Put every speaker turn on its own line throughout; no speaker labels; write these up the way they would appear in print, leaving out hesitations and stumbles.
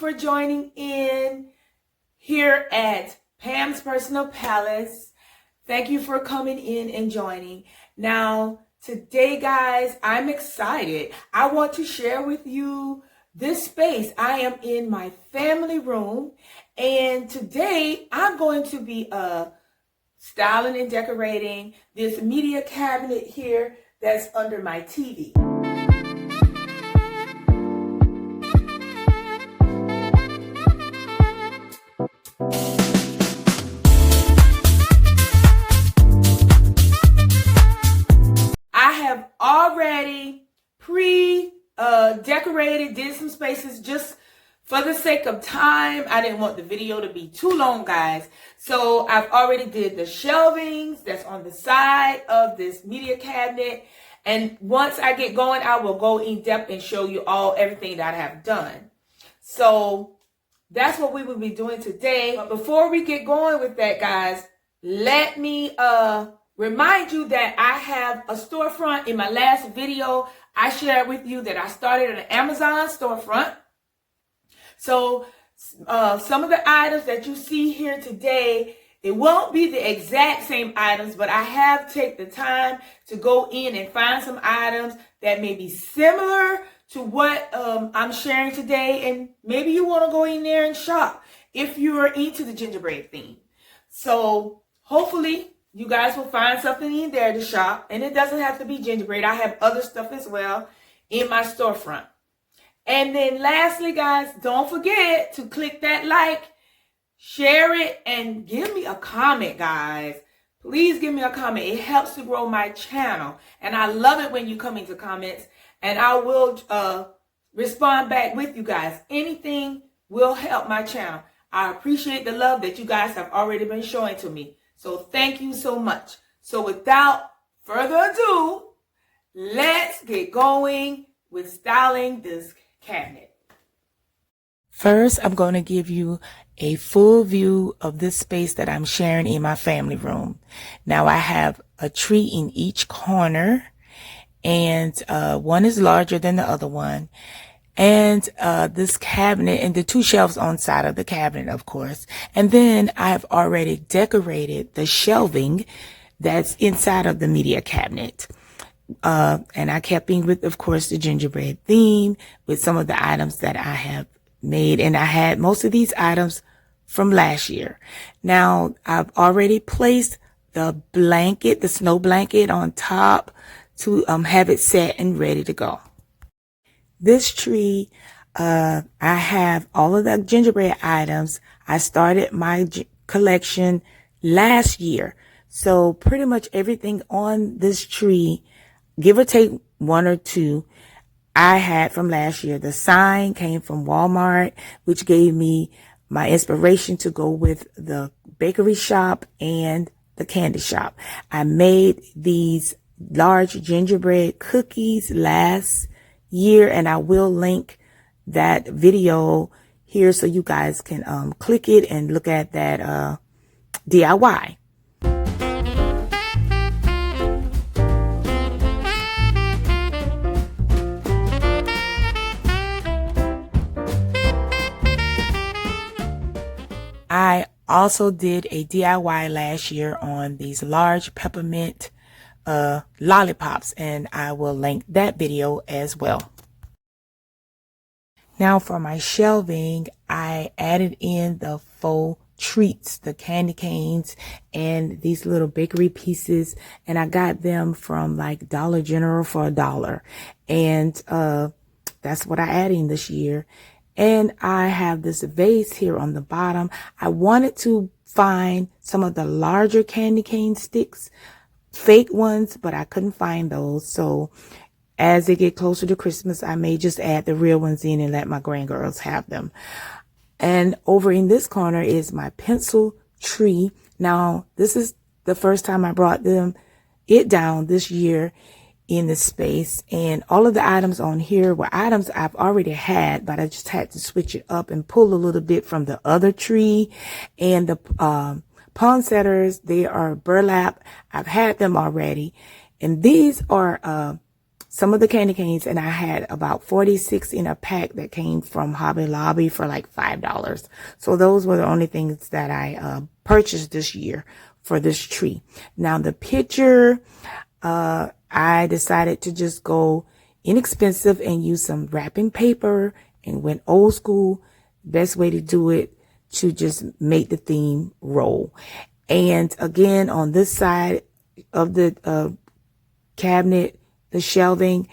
for joining in here at Pam's Personal Palace. Thank you for coming in and joining. Now, today, guys, I'm excited. I want to share with you this space. I am in my family room, and today I'm going to be styling and decorating this media cabinet here that's under my TV. I have already decorated, did some spaces just for the sake of time. I didn't want the video to be too long, guys. So I've already did the shelvings that's on the side of this media cabinet. And once I get going, I will go in depth and show you everything that I have done. So that's what we will be doing today. But before we get going with that, guys, let me remind you that I have a storefront. In my last video, I shared with you that I started an Amazon storefront. So some of the items that you see here today, it won't be the exact same items, but I have taken the time to go in and find some items that may be similar to what I'm sharing today. And maybe you want to go in there and shop if you are into the gingerbread theme. So hopefully you guys will find something in there to shop. And it doesn't have to be gingerbread. I have other stuff as well in my storefront. And then lastly, guys, don't forget to click that like, share it, and give me a comment, guys. Please give me a comment. It helps to grow my channel. And I love it when you come into comments. And I will respond back with you guys. Anything will help my channel. I appreciate the love that you guys have already been showing to me. So thank you so much. So without further ado, let's get going with styling this cabinet. First, I'm going to give you a full view of this space that I'm sharing in my family room. Now I have a tree in each corner, and one is larger than the other one. And this cabinet and the two shelves on side of the cabinet, of course. And then I've already decorated the shelving that's inside of the media cabinet. And I kept in with, of course, the gingerbread theme with some of the items that I have made. And I had most of these items from last year. Now, I've already placed the blanket, the snow blanket on top to have it set and ready to go. This tree, I have all of the gingerbread items. I started my collection last year. So pretty much everything on this tree, give or take one or two, I had from last year. The sign came from Walmart, which gave me my inspiration to go with the bakery shop and the candy shop. I made these large gingerbread cookies last year, and I will link that video here so you guys can click it and look at that DIY. I also did a DIY last year on these large peppermint lollipops, and I will link that video as well. Now for my shelving, I added in the faux treats, the candy canes, and these little bakery pieces, and I got them from like Dollar General for $1. And that's what I added in this year. And I have this vase here on the bottom. I wanted to find some of the larger candy cane sticks, fake ones, but I couldn't find those. So as they get closer to Christmas, I may just add the real ones in and let my grandgirls have them. And over in this corner is my pencil tree. Now, this is the first time I brought it down this year in the space, and all of the items on here were items I've already had, but I just had to switch it up and pull a little bit from the other tree. And the poinsettias, they are burlap. I've had them already, and these are some of the candy canes, and I had about 46 in a pack that came from Hobby Lobby for like $5. So those were the only things that I purchased this year for this tree. Now the picture, I decided to just go inexpensive and use some wrapping paper and went old school. Best way to do it, to just make the theme roll. And again, on this side of the cabinet, the shelving,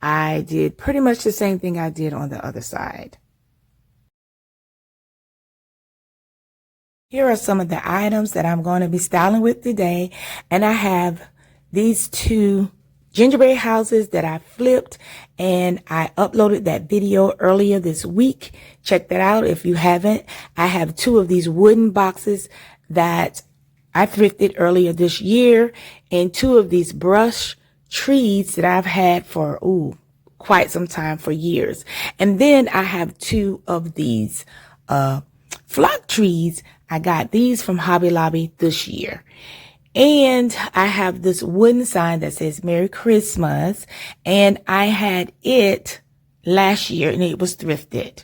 I did pretty much the same thing I did on the other side. Here are some of the items that I'm going to be styling with today. And I have these two gingerbread houses that I flipped, and I uploaded that video earlier this week. Check that out if you haven't. I have two of these wooden boxes that I thrifted earlier this year, and two of these brush trees that I've had for quite some time, for years. And then I have two of these flock trees. I got these from Hobby Lobby this year. And I have this wooden sign that says Merry Christmas, and I had it last year and it was thrifted.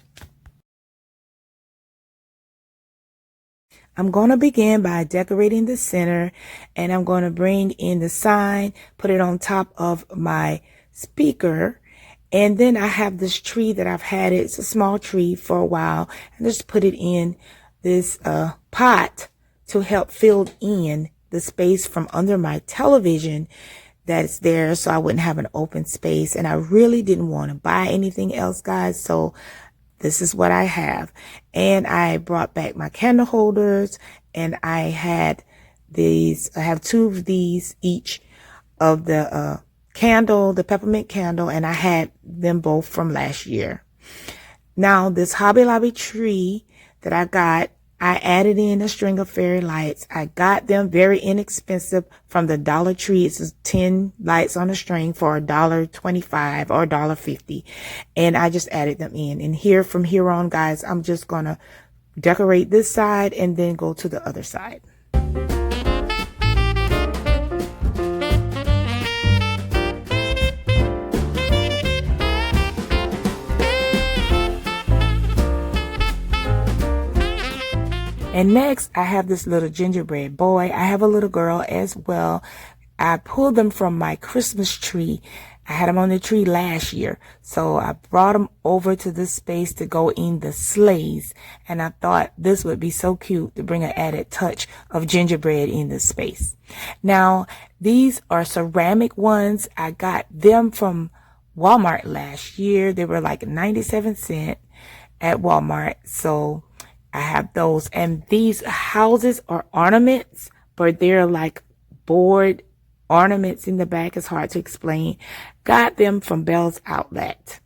I'm going to begin by decorating the center, and I'm going to bring in the sign, put it on top of my speaker. And then I have this tree that I've had. It's a small tree for a while, and just put it in this pot to help fill in the space from under my television that's there, so I wouldn't have an open space. And I really didn't want to buy anything else, guys, so this is what I have. And I brought back my candle holders, and I had these, I have two of these each of the candle, the peppermint candle, and I had them both from last year. Now this Hobby Lobby tree that I got, I added in a string of fairy lights. I got them very inexpensive from the Dollar Tree. It's 10 lights on a string for $1.25 or $1.50. And I just added them in. And here, from here on, guys, I'm just going to decorate this side and then go to the other side. And next, I have this little gingerbread boy. I have a little girl as well. I pulled them from my Christmas tree. I had them on the tree last year. So I brought them over to this space to go in the sleighs. And I thought this would be so cute to bring an added touch of gingerbread in this space. Now, these are ceramic ones. I got them from Walmart last year. They were like 97 cents at Walmart. So I have those. And these houses are ornaments, but they're like board ornaments in the back. It's hard to explain. Got them from Bell's Outlet.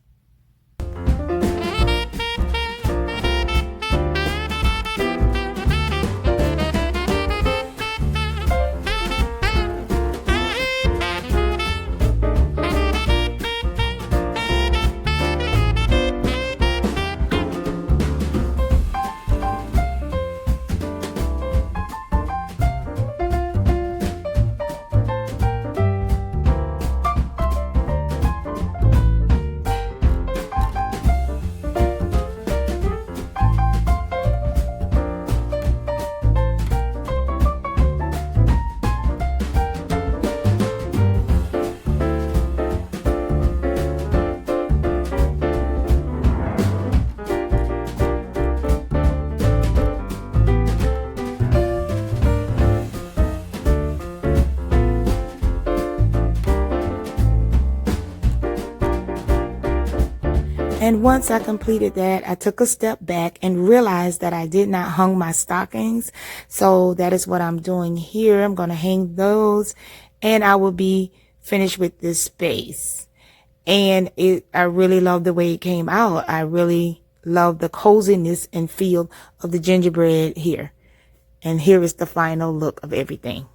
And once I completed that, I took a step back and realized that I did not hang my stockings. So that is what I'm doing here. I'm going to hang those, and I will be finished with this space. And I really love the way it came out. I really love the coziness and feel of the gingerbread here. And here is the final look of everything.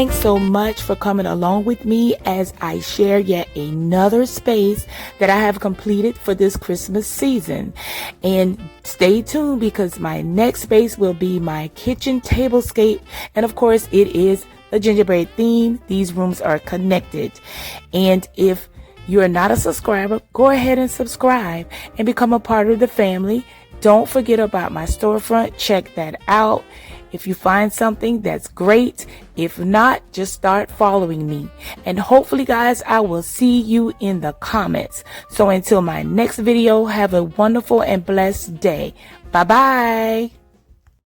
Thanks so much for coming along with me as I share yet another space that I have completed for this Christmas season. And stay tuned because my next space will be my kitchen tablescape. And of course, it is the gingerbread theme. These rooms are connected. And if you are not a subscriber, go ahead and subscribe and become a part of the family. Don't forget about my storefront. Check that out. If you find something, that's great. If not, just start following me. And hopefully, guys, I will see you in the comments. So until my next video, have a wonderful and blessed day. Bye-bye.